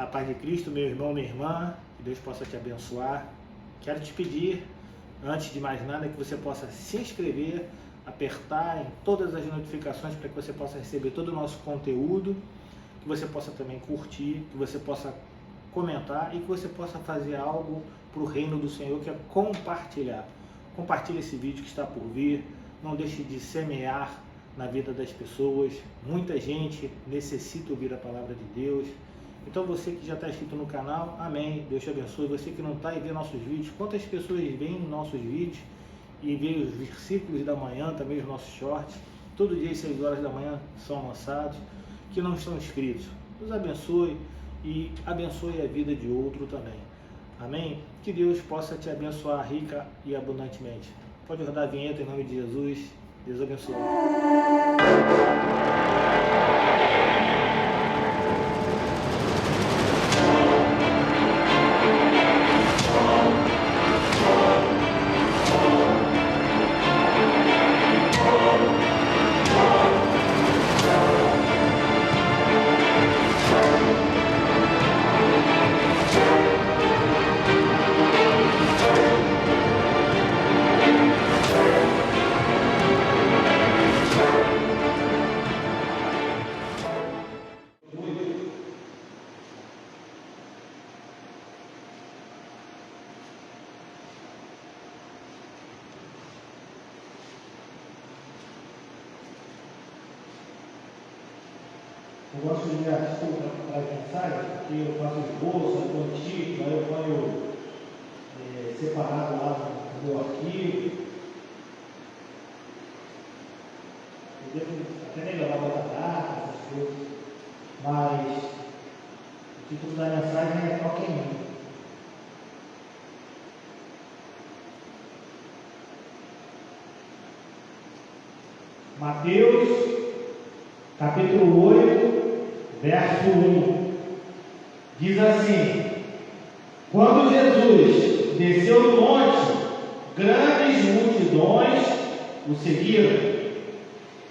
A paz de Cristo, meu irmão, minha irmã, que Deus possa te abençoar. Quero te pedir, antes de mais nada, que você possa se inscrever, apertar em todas as notificações para que você possa receber todo o nosso conteúdo, que você possa também curtir, que você possa comentar e que você possa fazer algo para o reino do Senhor, que é compartilhar. Compartilhe esse vídeo que está por vir, não deixe de semear na vida das pessoas. Muita gente necessita ouvir a palavra de Deus. Então você que já está inscrito no canal, amém, Deus te abençoe. Você que não está e vê nossos vídeos, quantas pessoas veem nossos vídeos e veem os versículos da manhã, também os nossos shorts, todo dia às 6 horas da manhã são lançados, que não estão inscritos. Deus abençoe e abençoe a vida de outro também. Amém? Que Deus possa te abençoar rica e abundantemente. Pode rodar a vinheta em nome de Jesus. Deus abençoe. Eu gosto de ler artigo para as mensagens, porque eu faço esboço, eu antigo, aí eu ponho separado lá no meu arquivo. Eu devo até melhorar a data, essas coisas, mas o título da mensagem é Toque em Mim. Mateus, capítulo 8, verso 1, diz assim: quando Jesus desceu do monte, grandes multidões o seguiram,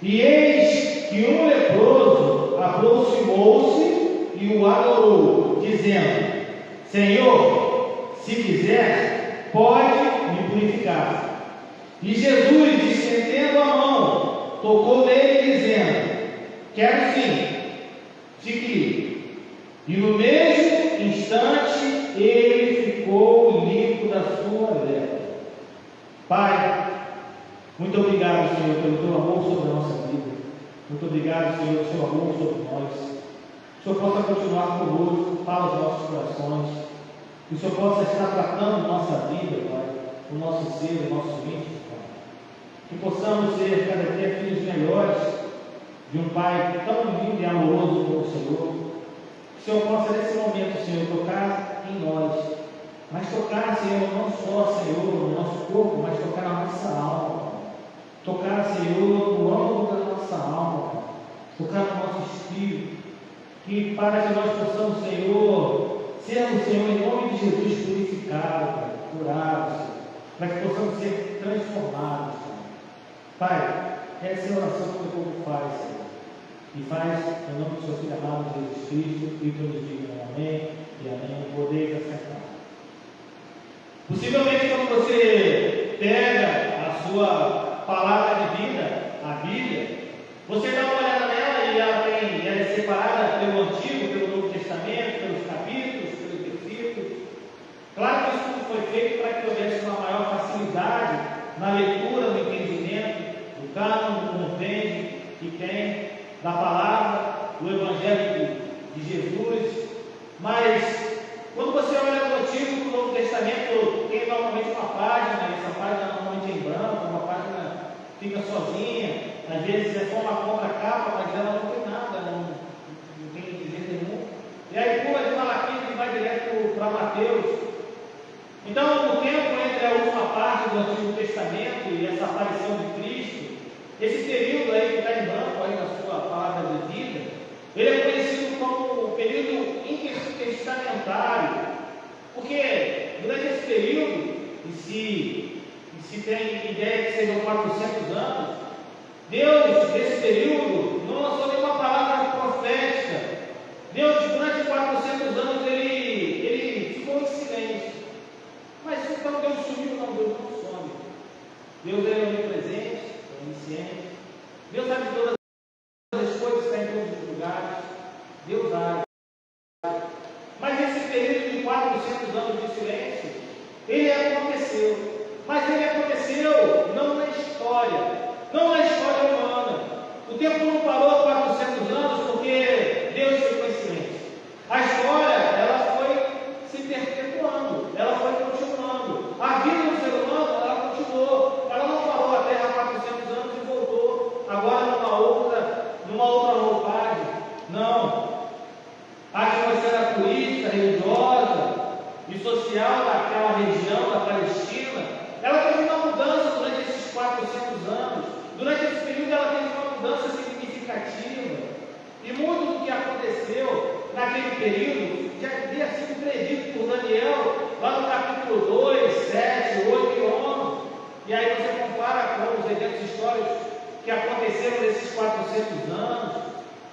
e eis que um leproso aproximou-se e o adorou, dizendo: Senhor, se quiser, pode me purificar. E Jesus, estendendo a mão, tocou nele, dizendo: quero sim, fique livre. E no mesmo instante ele ficou limpo da sua lepra. Pai, muito obrigado, Senhor, pelo teu amor sobre a nossa vida. Muito obrigado, Senhor, pelo seu amor sobre nós. Que o Senhor possa continuar conosco para os nossos corações. Que o Senhor possa estar tratando nossa vida, Pai, o nosso ser, o nosso íntimo, Pai. Que possamos ser cada dia filhos melhores de um Pai tão lindo e amoroso como o Senhor. Que o Senhor possa nesse momento, Senhor, tocar em nós, mas tocar, Senhor, não só, Senhor, no nosso corpo, mas tocar na nossa alma, Pai. Tocar, Senhor, no âmago da nossa alma, Pai. Tocar no nosso espírito, que para que nós possamos, Senhor, sermos, Senhor, em nome de Jesus, purificados, Pai, curados, Senhor, para que possamos ser transformados, Pai. Essa é a oração que o povo faz, Senhor. E faz em nome do seu Filho amado Jesus Cristo, e todos digam amém e amém. Poder acertar. Possivelmente, quando você pega a sua palavra de vida, a Bíblia, você dá uma olhada nela e ela é separada pelo Antigo, pelo Novo Testamento, pelos capítulos, pelos versículos. Claro que isso tudo foi feito para que houvesse uma maior facilidade na leitura, no entendimento do cânon, do compêndio que tem da palavra, do Evangelho de Jesus. Mas quando você olha no Antigo e no Novo Testamento, tem normalmente uma página, essa página normalmente é em branco, uma página fica sozinha, às vezes é só uma contra-capa, mas ela não tem nada, não tem dizer nenhum. E aí pula de Malaquias e vai direto para Mateus. Então, no tempo entre a última parte do Antigo Testamento e essa aparição de Cristo, esse período aí que está em branco aí na sua palavra de vida, ele é conhecido como o período intertestamentário, porque durante esse período, e se tem ideia que sejam 400 anos, Deus, nesse período, não lançou nenhuma palavra profética. Deus, durante 400 anos, 400 anos de silêncio, ele aconteceu. Mas ele aconteceu não na história, não na história humana. O tempo não parou 400 anos porque Deus ficou em silêncio. A história, ela foi se perpetuando, ela foi continuando. A vida do ser humano, ela continuou. Ela não parou a Terra há 400 anos e voltou agora numa outra roupagem. Não. A atmosfera política, religiosa e social daquela região da Palestina, ela teve uma mudança durante esses 400 anos. Durante esse período ela teve uma mudança significativa. E muito do que aconteceu naquele período já havia sido predito por Daniel, lá no capítulo 2, 7, 8 e 11. E aí você compara com os eventos históricos que aconteceram nesses 400 anos.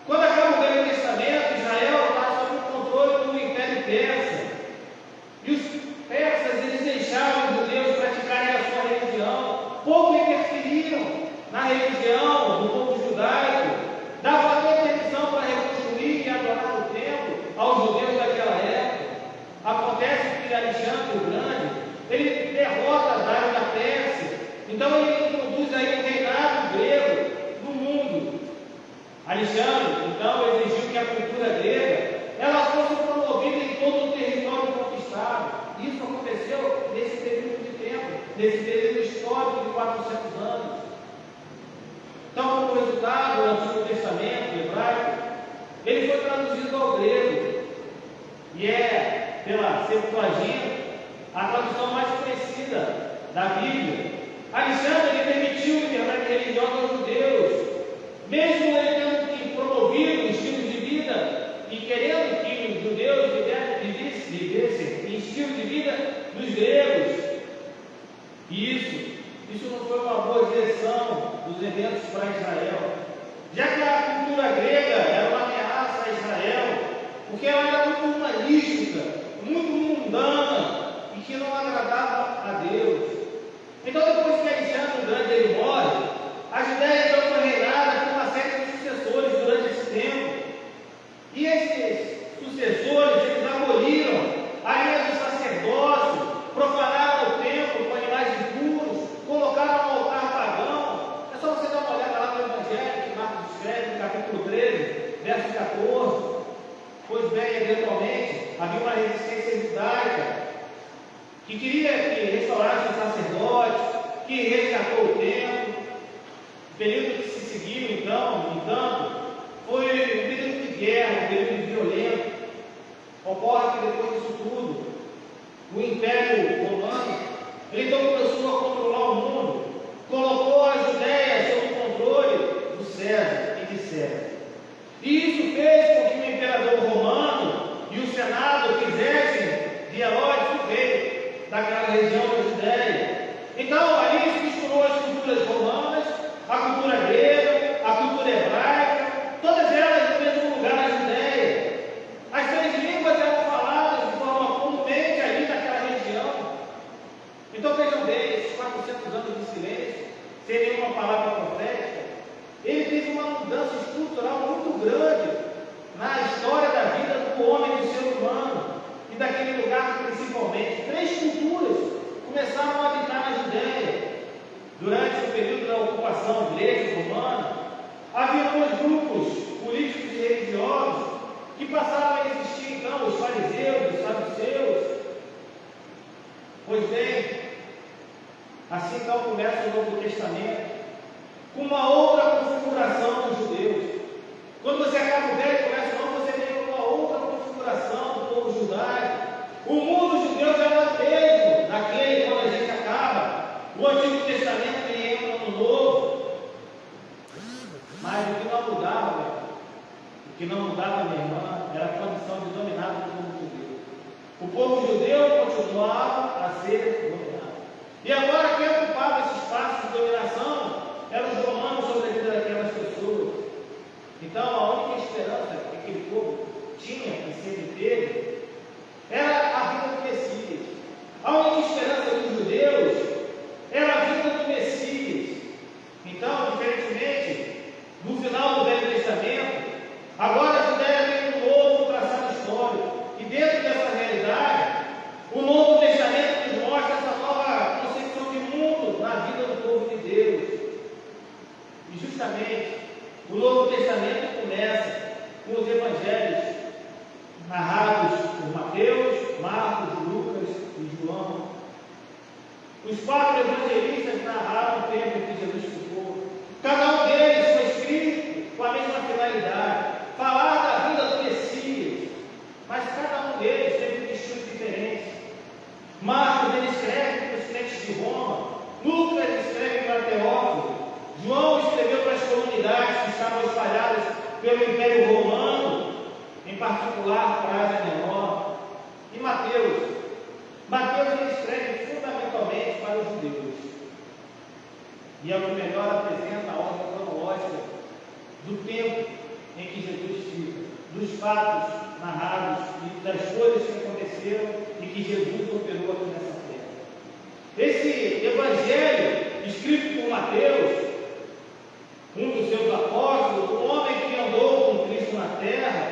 Quando acaba o Velho Testamento, Israel está sob o controle do Império Persa. E os persas, eles deixaram os judeus praticarem a sua religião. Pouco interferiram na religião do povo judaico. Davam até permissão para reconstruir e adorar o templo aos judeus daquela época. Acontece que Alexandre o Grande, ele derrota Dário da Pérsia. Então ele introduz aí o reinado grego no mundo. Alexandre, então, exigiu que a cultura grega ela fosse promovida em todo o território conquistado. Isso aconteceu nesse período de tempo, nesse período histórico de 400 anos. Então, como resultado, o Antigo Testamento, o hebraico, ele foi traduzido ao grego. E é, pela Septuaginta, a tradução mais conhecida da Bíblia. Alexandre, ele permitiu a liberdade religiosa aos judeus, mesmo ele tendo que promover um estilo de vida e querendo que os judeus vivessem em estilo de vida dos gregos. E isso não foi uma boa direção dos eventos para Israel, já que a cultura grega era uma ameaça a Israel, porque ela era muito humanística, muito mundana e que não agradava a Deus. Então, depois que Alexandre o Grande ele morre, a Judéia então foi reinada por uma série de sucessores durante esse tempo. E esses sucessores, eles aboliram a linha do sacerdócio, profanaram o templo com animais impuros, colocaram um altar pagão. É só você dar uma olhada lá no Evangelho, que Marcos escreve, no capítulo 13, verso 14. Pois bem, eventualmente, havia uma resistência judaica que queria que restaurasse o sacerdócio, que resgatou o templo. O período que se seguiu, então, no entanto, foi um período de guerra, um período violento. Ocorre que depois disso tudo, o Império Romano, ele então começou a controlar o mundo, colocou a Judéia sob o controle do César e de César. E isso fez com que o imperador romano e o Senado fizessem de Herodes o rei daquela região da Judéia. Então, ali se misturou as culturas romanas, a cultura grega, a cultura hebraica, todas elas no mesmo lugar na Judéia. As três línguas eram faladas de forma comumente ali naquela região. Então vejam bem, esses 400 anos de silêncio, sem nenhuma palavra profética, ele teve uma mudança estrutural muito grande na história da vida do homem e do ser humano, e daquele lugar principalmente. Três culturas começaram a habitar na Judéia. Durante o período da ocupação inglesa e romana, havia dois grupos políticos e religiosos que passaram a existir, então, os fariseus, os saduceus. Pois bem, assim então começa o Novo Testamento, com uma outra configuração dos judeus. Quando você acaba o Velho, começa o Novo, você vem com uma outra configuração do povo judaico. O mundo judeu já era o mesmo daquele quando a gente acaba o Antigo Testamento e entra no Novo. Mas o que não mudava, minha irmã, era a condição de dominado do povo judeu. O povo judeu continuava a ser dominado. E agora quem ocupava esse espaço de dominação eram os romanos sobre a vida daquelas pessoas. Então a única esperança que aquele povo tinha e sempre teve era a vida do Messias. A única esperança dos judeus era a vida do Messias. Então, diferentemente no final do Velho Testamento, agora a Judéia tem um novo traçado histórico. E dentro dessa realidade, Mateus, Marcos, Lucas e João. Os 4 evangelistas narraram o tempo em que Jesus ficou. Cada um deles foi escrito com a mesma finalidade, falar da vinda do Messias, mas cada um deles teve um destino diferente. Marcos ele escreve para os crentes de Roma, Lucas escreve para Teófilo, João escreveu para as comunidades que estavam espalhadas pelo Império Romano, em particular para a Ásia Menor. E Mateus ele escreve fundamentalmente para os judeus. E é o que melhor apresenta a ordem cronológica do tempo em que Jesus fica, dos fatos narrados e das coisas que aconteceram e que Jesus operou aqui nessa terra. Esse evangelho escrito por Mateus, um dos seus apóstolos, um homem que andou com Cristo na terra,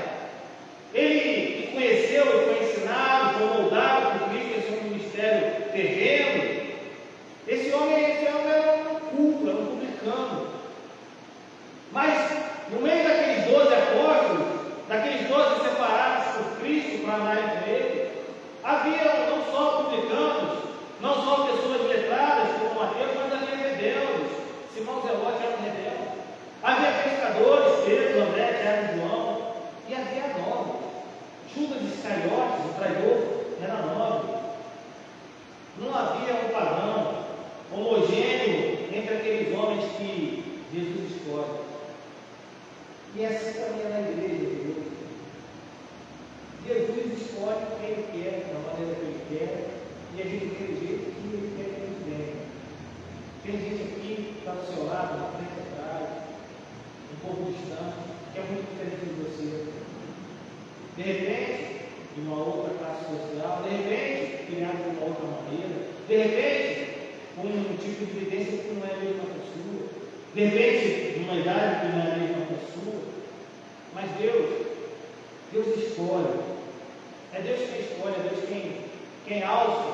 ele que conheceu e foi ensinado, foi moldado por Cristo em seu ministério terreno. Esse homem era um culto, era um publicano. Mas no meio daqueles 12 apóstolos, daqueles 12 separados por Cristo para andarem com ele, havia não só publicanos, não só pessoas letradas como Mateus, mas havia rebeldes. Simão Zelote era um rebelde. Havia pescadores, Pedro, André, Tiago e João. E havia nobres. Judas Iscariotes, o traidor, era nobre. Não havia um padrão homogêneo entre aqueles homens que Jesus escolhe. E assim também é na igreja de Deus. Jesus escolhe quem ele quer, da maneira que ele quer, e a gente tem o jeito que ele quer que ele venha. Tem gente aqui que está do seu lado, na frente e atrás, um pouco distante, que é muito diferente de você. De repente, de uma outra classe social, de repente, criado de uma outra maneira, de repente, com um tipo de vivência que não é a mesma pessoa, de repente, de uma idade que não é a mesma pessoa. Mas Deus escolhe. É Deus quem escolhe, é Deus quem alça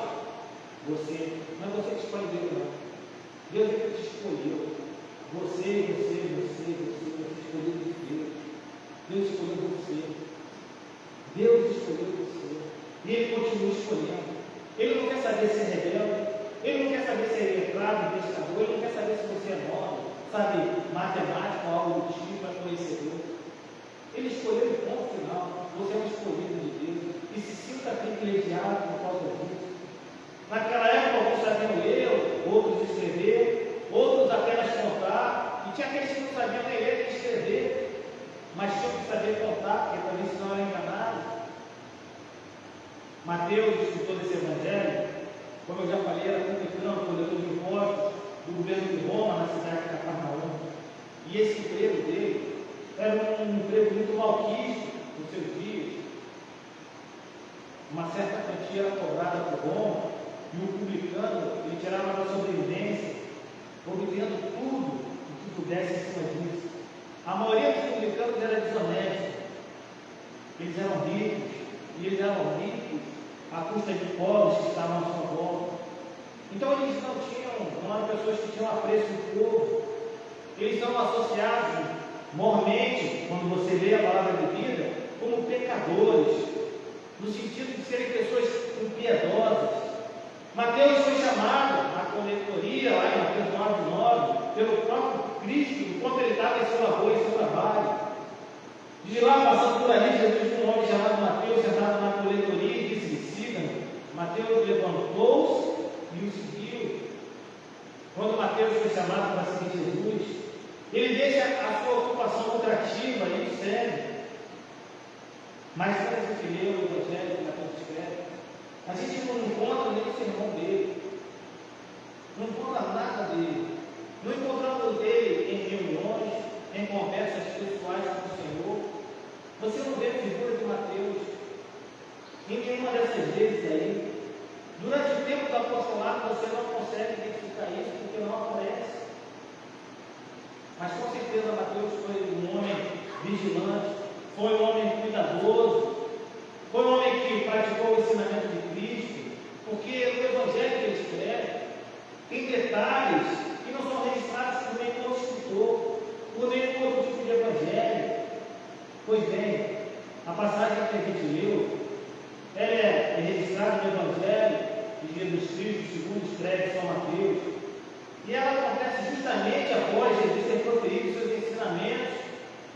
você. Não é você que escolhe Deus, não. Deus é que te escolheu. Você escolheu Deus. Deus escolheu você. Deus escolheu você. E Ele continua escolhendo. Ele não quer saber se é rebelde. Ele não quer saber se é letrado, pescador. Ele não quer saber se você é nobre, sabe, matemático, algo do tipo, é conhecedor. Ele escolheu o ponto final. Você é um escolhido de Deus. E se sinta privilegiado por causa disso. Naquela época, alguns sabiam ler, outros escrever, outros apenas contar. E tinha aqueles que não sabiam nem ler nem escrever, mas tinham que saber contar, porque também senão eram enganados. Mateus, escritor desse evangelho, como eu já falei, era publicano, coletor de impostos do governo de Roma, na cidade de Cafarnaum. E esse emprego dele era um emprego muito malquisto nos seus dias. Uma certa quantia era cobrada por Roma, e o publicano, ele tirava da sobrevivência, obtendo tudo o que pudesse em cima disso. A maioria dos publicanos era desonesta. Eles eram ricos, e eles eram ricos à custa de pobres que estavam à sua volta. Então eles não eram pessoas que tinham apreço do povo. Eles estão associados mormente, quando você lê a palavra de vida, como pecadores, no sentido de serem pessoas impiedosas. Mateus foi chamado à coletoria, lá em Mateus 9:9, pelo próprio Cristo, enquanto ele estava em seu labor, em seu trabalho. De lá, passando por ali, Jesus viu um homem chamado Mateus, sentado na coletoria, e disse-lhe: siga-me. Mateus levantou-se e o seguiu. Quando Mateus foi chamado para seguir Jesus, ele deixa a sua ocupação lucrativa e o segue. Mas quando a gente lê o Evangelho que Mateus escreve, a gente não encontra nem o sermão dele, não encontra nada dele, não encontramos ele em reuniões, em conversas pessoais com o Senhor. Você não vê a figura de Mateus em nenhuma dessas vezes aí. Durante o tempo do apostolado você não consegue identificar isso porque não aparece. Mas com certeza Mateus foi um homem vigilante, foi um homem cuidadoso, foi um homem que praticou o ensinamento de Cristo, porque o Evangelho que ele escreve tem detalhes que não são registrados por nenhum outro escritor, por nenhum outro tipo de Evangelho. Pois bem, a passagem que a gente leu é de Jesus Cristo, segundo escreve São Mateus. E ela acontece justamente após Jesus ter proferido seus ensinamentos,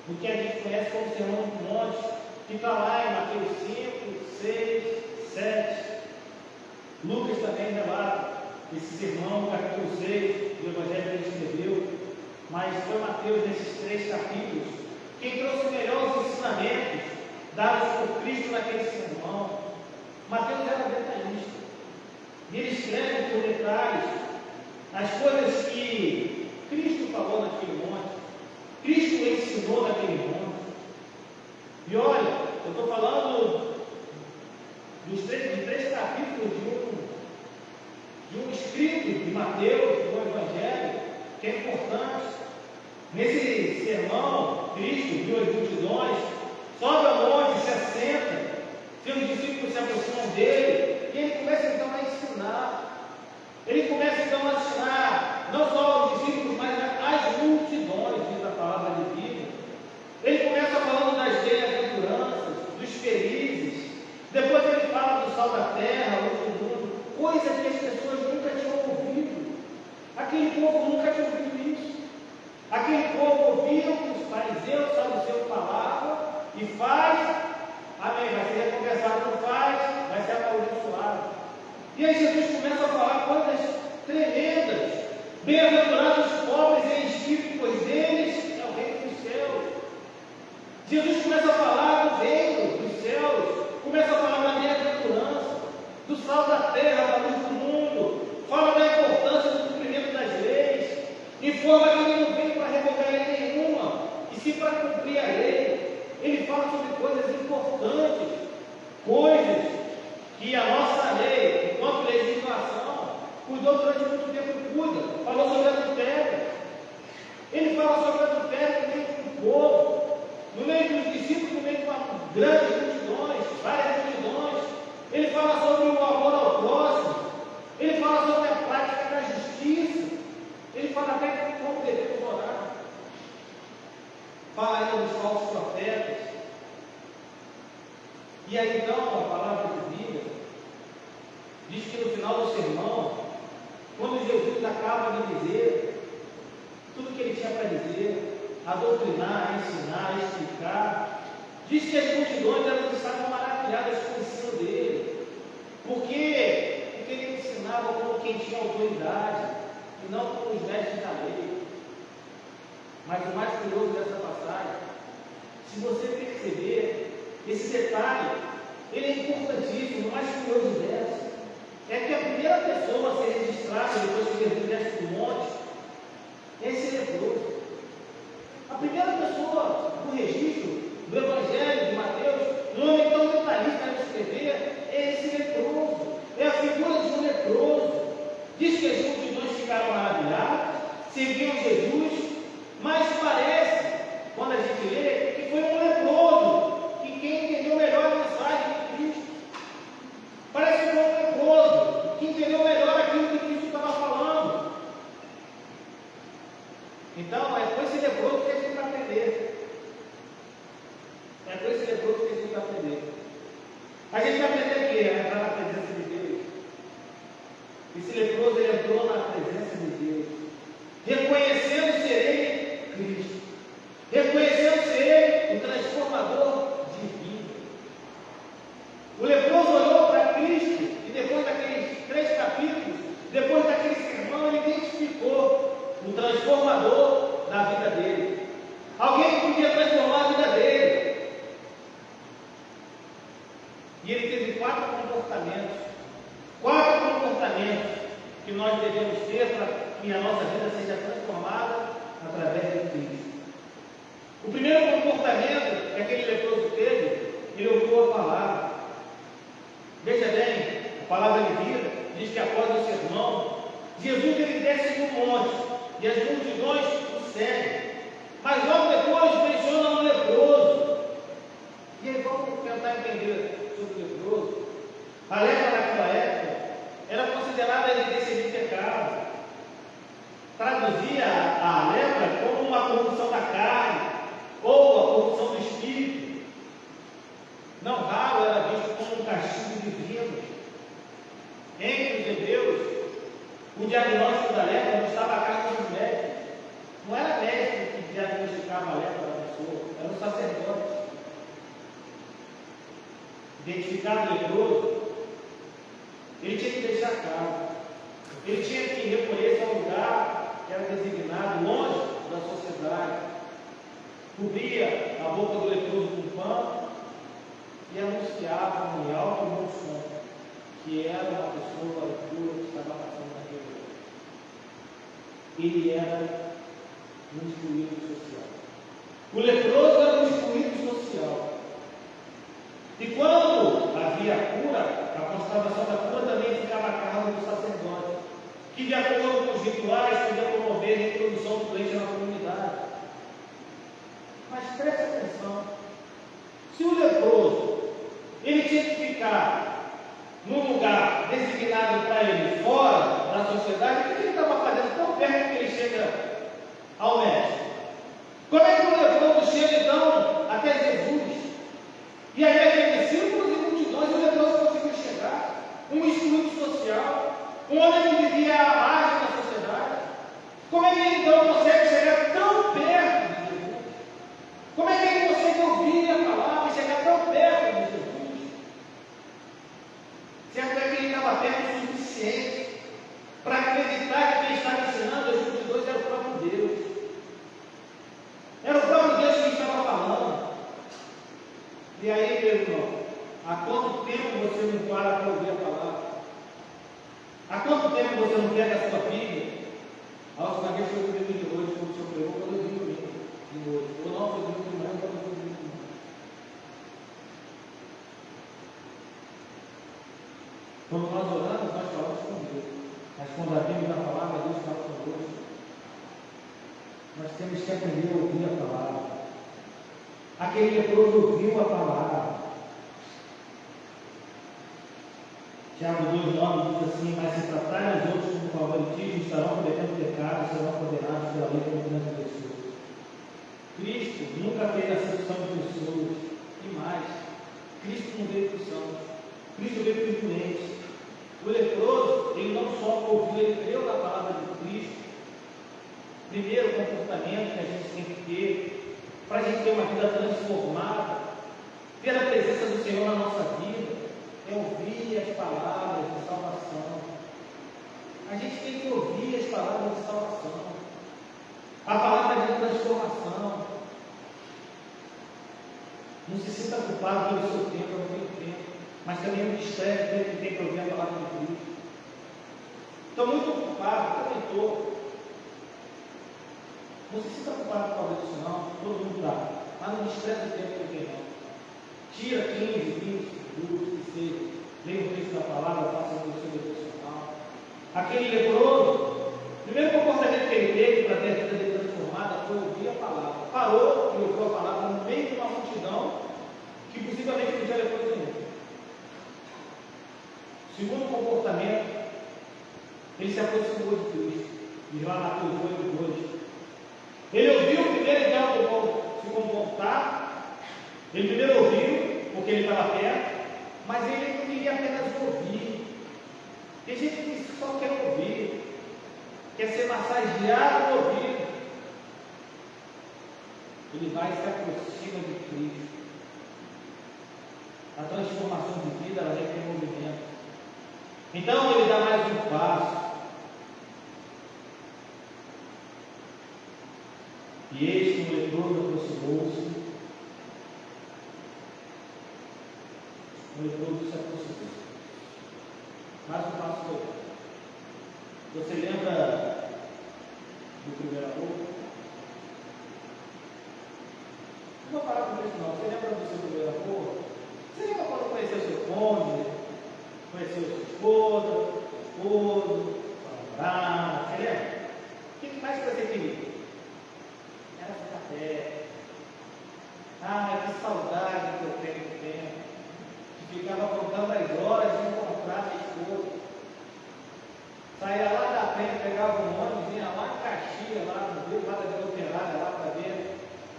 no que a gente conhece como Sermão do Monte, que está lá em Mateus 5, 6, 7. Lucas também relata esse sermão, no capítulo 6 do Evangelho que ele escreveu, mas foi Mateus nesses 3 capítulos quem trouxe melhor os ensinamentos dados por Cristo naquele sermão. Mateus era detalhista, e ele escreve por detalhes as coisas que Cristo falou naquele monte, Cristo ensinou naquele monte. E olha, eu estou falando de 3 capítulos de um escrito de Mateus, do Evangelho, que é importante. Nesse sermão, Cristo viu as multidões, sobe ao monte, se assenta, seus discípulos se aproximam dele, e ele começa então a ensinar. Ele começa então a ensinar, não só aos discípulos, mas às multidões, diz a palavra de Bíblia. Ele começa falando das bem-aventuranças, dos felizes, depois ele fala do sal da terra, do mundo, coisas que as pessoas nunca tinham ouvido. Aquele povo nunca tinha ouvido isso. Aquele povo ouviu os fariseus, saduceus falavam e faz, amém, vai ser recompensado, não faz, vai ser amaldiçoado. E aí Jesus começa a falar coisas tremendas. Bem-aventurados os pobres em espírito, pois deles é o reino dos céus. Jesus começa a falar do reino dos céus, começa a falar da bem-aventurança, do sal da terra, da luz do mundo, fala da importância do cumprimento das leis, informa que ele não veio para revogar lei nenhuma, e sim para cumprir a lei. Ele fala sobre coisas importantes, coisas que a nossa lei, enquanto legislação, cuidou durante muito tempo e cuida. Falou sobre adultério. Ele fala sobre adultério no meio do povo, no meio dos discípulos, no meio de uma grande multidões, várias multidões. Ele fala sobre o amor ao próximo. Ele fala sobre a prática da justiça. Ele fala até como devemos orar. Fala ainda dos falsos profetas. E aí então a palavra de Bíblia diz que no final do sermão, quando Jesus acaba de dizer tudo que ele tinha para dizer, a doutrinar, a ensinar, a explicar, diz que as multidões elas estavam maravilhadas com o ensino dele. Por quê? Porque ele ensinava como quem tinha autoridade e não como os mestres da lei. Mas o mais curioso dessa passagem, se você perceber, esse detalhe, ele é importantíssimo. O mais curioso dessa é que a primeira pessoa a ser registrada depois que Jesus desce do monte é esse leproso. A primeira pessoa do registro do Evangelho de Mateus, no nome tão detalhista de escrever, é esse leproso. É a figura de um leproso. Diz que as multidões ficaram maravilhadas, seguiam Jesus, mas parece, quando a gente lê, que foi um leproso que quem entendeu melhor a mensagem de Cristo. Parece que foi um leproso que entendeu melhor aquilo que Cristo estava falando. Então, é com esse leproso que a gente vai aprender. É com esse leproso que a gente vai aprender. A gente vai aprender o quê? A entrar na presença de Deus. Esse leproso ele entrou na presença de Deus, reconhecendo ser ele Cristo, reconhecendo ser ele o transformador de vida. O leproso olhou para Cristo e depois daqueles 3 capítulos, depois daquele sermão, ele identificou o transformador da vida dele. Alguém que podia transformar a vida dele. E ele teve 4 comportamentos. 4 comportamentos que nós devemos ter para que a nossa vida seja transformada através de Cristo. O primeiro comportamento que aquele leproso teve, ele ouviu a palavra. Veja bem, a palavra de vida diz que após o sermão, Jesus ele desce do monte e as multidões o seguem. Mas logo depois menciona um leproso. E aí vamos tentar entender sobre o leproso. A lepra naquela época era considerada evidência de pecado. Traduzia a lepra como uma corrupção da carne ou a corrupção do espírito. Não raro era visto como um castigo divino. Entre O diagnóstico da lepra não estava a cargo dos médicos. Não era médico que diagnosticava a lepra da pessoa, era o sacerdote. Identificado leproso, ele tinha que deixar claro. Ele tinha que recolher-se ao lugar que era designado, longe da sociedade. Cobria a boca do leproso com pano e anunciava em alto e bom som que era uma pessoa pura que estava passando naquele lugar. Ele era um excluído social. O leproso era um excluído social. E quando havia cura, a constatação da cura também ficava a cargo do sacerdote, que de acordo com os rituais podia promover a introdução do doente na comunidade. Mas preste atenção, se o leproso ele tinha que ficar num lugar designado para ele fora da sociedade, o que ele estava fazendo tão perto que ele chega ao médico? Como é que o leproso chega então até Jesus? E aí havia discípulos e multidões, e o leproso conseguiu chegar, um excluído social, um homem que vivia à margem da sociedade. Como é que ele então consegue chegar tão perto de Jesus? Como é que ele consegue ouvir a palavra e chegar tão perto de Jesus? Certo é que ele estava perto o suficiente para acreditar que quem estava ensinando as multidões era o próprio Deus. Era o próprio Deus que estava falando. E aí, meu irmão, há quanto tempo você não para para ouvir a palavra? Há quanto tempo você não pega a sua Bíblia? A última vez foi o domingo de hoje, quando o senhor pregou, quando eu vi o livro de hoje. Ou não, foi o domingo de manhã, quando eu vi o livro de manhã. Quando nós oramos, nós falamos com Deus. Mas quando a Bíblia da palavra, Deus fala conosco. Nós temos que aprender a ouvir a palavra. Aquele leproso ouviu a palavra. Tiago 2,9 diz assim: mas se tratarem os outros com favoritismo, estarão cometendo pecado, serão condenados pela lei como grandes pessoas. Cristo nunca fez acepção de pessoas. E mais, Cristo não veio para os santos. Cristo veio para os doentes. O leproso, ele não só ouviu, ele creu na palavra de Cristo. Primeiro, o comportamento que a gente tem que ter para a gente ter uma vida transformada, ter a presença do Senhor na nossa vida, é ouvir as palavras de salvação. A gente tem que ouvir as palavras de salvação, a palavra de transformação. Não se sinta culpado pelo seu tempo, eu não tenho tempo, mas também não distraia o tempo que tem para ouvir a palavra de Cristo. Estou muito ocupado, também estou. Não se sinta culpado por causa disso, não. Todo mundo está. Mas não estresse o tempo que tem, não. Tira 15, 20 minutos, que seja. Leia o texto da palavra, faça o seu devocional. Aquele leproso, o primeiro comportamento que ele teve para ter a vida dele transformada foi ouvir a palavra. Parou e ouviu a palavra no meio de uma multidão que possivelmente não tinha leproso nenhum. Segundo comportamento, ele se aproximou de Cristo. E lá na Mateus 8:2. Ele ouviu primeiro então se comportar. Ele primeiro ouviu, porque ele estava perto, mas ele não queria apenas ouvir. Tem gente que só quer ouvir, quer ser massageado no ouvido. Ele vai e se aproxima de Cristo. A transformação de vida, ela requer movimento. Então ele dá mais um passo. E eis que o leproso aproximou-se. O leproso se aproximou. Mais um passo foi. Você lembra do primeiro amor? Não vou parar com isso não. Você lembra do seu primeiro amor? Você lembra quando conheceu seu cônjuge? Conheceu sua esposa, esposo, sua namorada? Você lembra? O que mais você queria? Era ficar perto. Que saudade que eu tenho do tempo. Que ficava contando as horas de encontrar minha esposa. Saía lá da frente, pegava um ônibus, vinha lá em Caxias, lá no Rio, lá da Vila Operária, lá para ver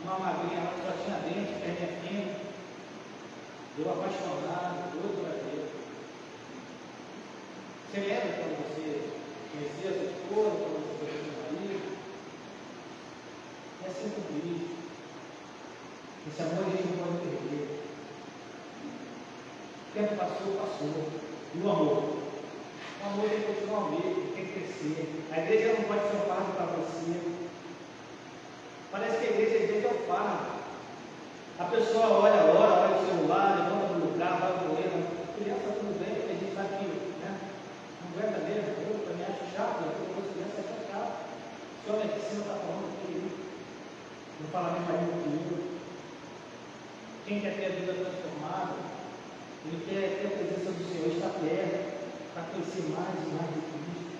uma magrinha lá que só tinha dente, perninha fina. Eu apaixonado, doido para ver. Você lembra quando você conhecer a sua esposa, conhecer o seu marido. É assim com Cristo. Esse amor a gente não pode perder. O tempo passou, passou. E o amor? O amor tem que continuar o mesmo, tem que crescer. A igreja não pode ser um fardo para você. Parece que a igreja às vezes é um fardo. A pessoa olha o celular, levanta do lugar, vai ao banheiro. Criança tudo bem, porque a gente sabe que, né? Não aguenta mesmo. Eu também acho chato, eu as crianças acham chato. Se o homem aqui em cima está falando aqui, não fala nem mais do que eu. Quem quer ter a vida transformada, ele quer ter a presença do Senhor, está perto, para conhecer mais e mais de Cristo.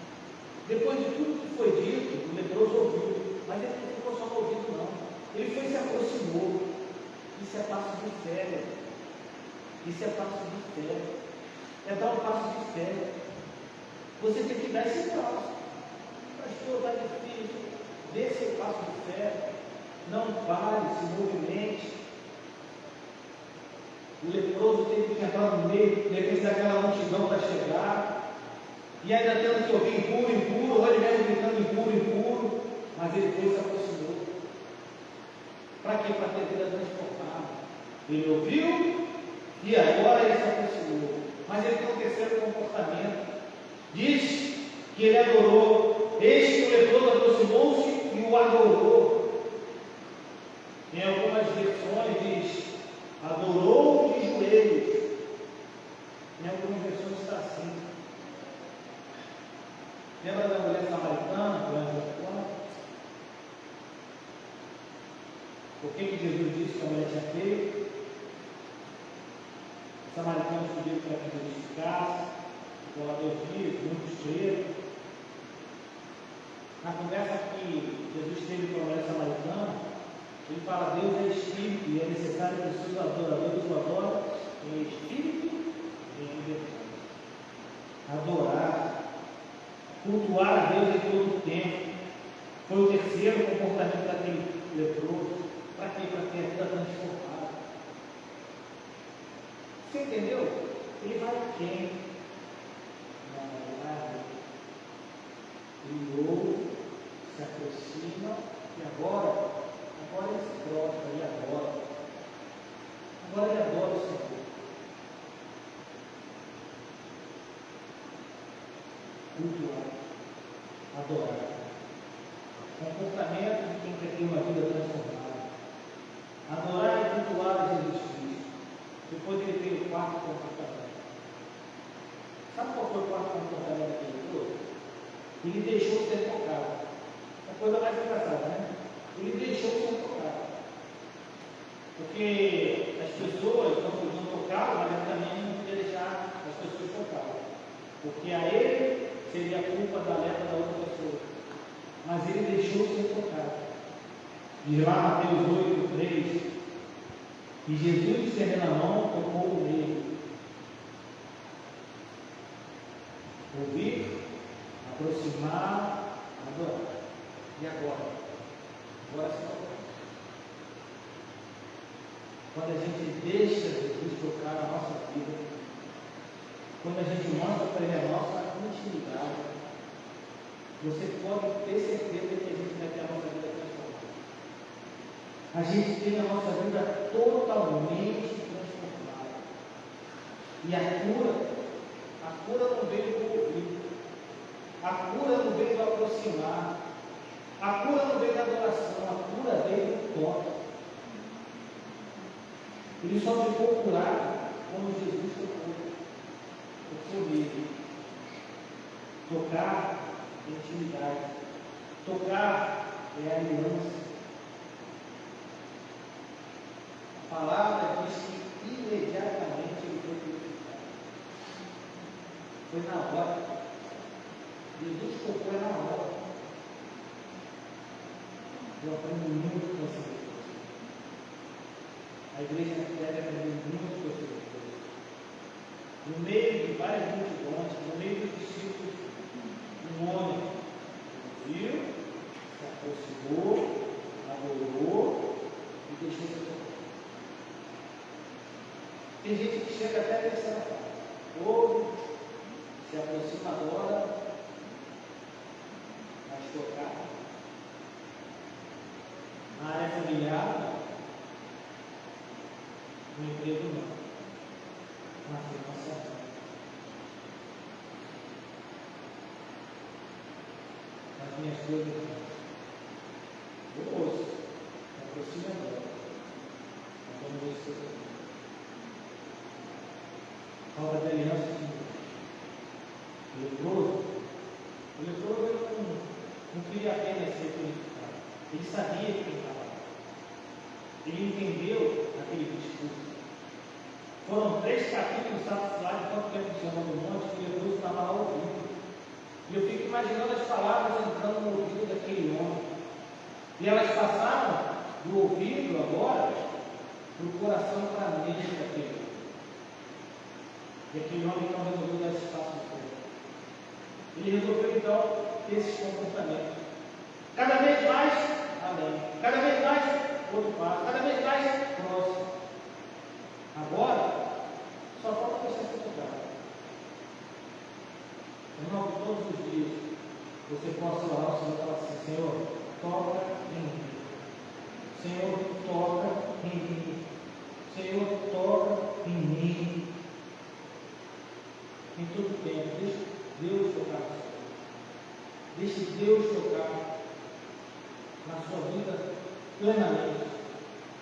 Depois de tudo que foi dito, o leproso ouviu, mas ele não ficou só no ouvido, não. Ele foi e se aproximou. Isso é passo de fé. Isso é passo de fé. É dar um passo de fé. Você tem que dar esse passo. Pastor, está difícil. Dê esse passo de fé. Não pare, se movimente. O leproso teve que entrar no meio, depois daquela multidão para chegar. E ainda tendo que ouvir impuro, ou ele mesmo gritando impuro, mas ele foi e se aproximou. Para quê? Para ter vida transformada. Ele ouviu e agora ele se aproximou. Mas ele tem um terceiro comportamento. Diz que ele adorou. Eis que o leproso aproximou-se e o adorou. Em algumas versões diz, adorou de joelhos. Em algumas versões está assim. Lembra da mulher samaritana? O que Jesus disse que a mulher tinha feito? Os samaritanos pediram para que Jesus ficasse, ficou lá 2 dias, muito cheio. Na conversa que Jesus teve com a mulher samaritana, ele fala: Deus é Espírito e é necessário que os seus adoradores o adorem em Espírito e em verdade. Adorar, cultuar a Deus em todo o tempo, foi o terceiro comportamento daquele leproso. Para quê? Para ter a vida transformada. Você entendeu? Ele vai a quem? Na verdade, ele ouve, se aproxima e agora ele se prostra, e agora ele adora o Senhor. Cultuar, adorar. Comportamento de quem quer ter uma vida transformada. Adorar e cultuar a Jesus Cristo. Depois ele veio o quarto comportamento. Sabe qual foi o quarto comportamento daquele leproso? Ele deixou ser tocado. É a coisa mais engraçada, né? Ele deixou ser tocado. Porque as pessoas não podiam tocar, mas ele também não podia deixar as pessoas tocar. Porque a ele seria a culpa da lepra da outra pessoa. Mas ele deixou ser tocado. Diz lá Mateus 8, 3, e Jesus, estendendo a mão, tocou nele. Ouvir, aproximar, adorar. E agora? Agora sim. Quando a gente deixa Jesus tocar a nossa vida, quando a gente mostra para ele a nossa intimidade, você pode ter certeza que a gente vai ter a nossa vida transformada. A gente tem a nossa vida totalmente transformada. E a cura não veio do ouvir, a cura não veio do aproximar, a cura não veio da adoração, a cura veio do toque. Ele só ficou curado quando Jesus tocou nele. Tocar é intimidade. Tocar é aliança. A palavra diz que imediatamente ele foi purificado. Foi na hora. Jesus tocou na hora. Eu aprendo muito com essa coisa. A igreja deve aprender muito com essa coisa. No meio de várias multidões, no meio dos discípulos, um homem viu, se aproximou, adorou e deixou ser tocado. Tem gente que chega até a terceira fase. Ouve, se aproxima agora as minhas coisas. Eu ouço, me aproximo agora. Nós vamos ver isso aqui. Obra de aliança de leproso. O leproso não queria apenas ser purificado. Ele sabia quem estava lá. Ele entendeu aquele discurso. Foram 3 capítulos lá de quanto tempo o Senhor do Monte, que o leproso estava lá ouvindo. E eu fico imaginando as palavras entrando no ouvido daquele homem. E elas passaram do ouvido agora para o coração para a mente daquele homem. E aquele homem então resolveu dar espaço no corpo. Ele resolveu então ter esses comportamentos. Cada vez mais além. Cada vez mais outro passo. Cada vez mais próximo. Agora, só falta você se tocar. Irmão, que todos os dias você possa orar ao Senhor e falar assim: Senhor, toca em mim. Senhor, toca em mim. Senhor, toca em mim. Em todo tempo, deixe Deus tocar na sua vida. Deixe Deus tocar na sua vida plenamente.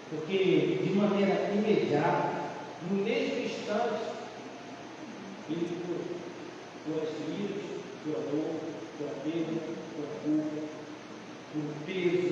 Porque de maneira imediata, no mesmo instante, Ele por as feridas, por a dor, por a perda, por a culpa, por o peso,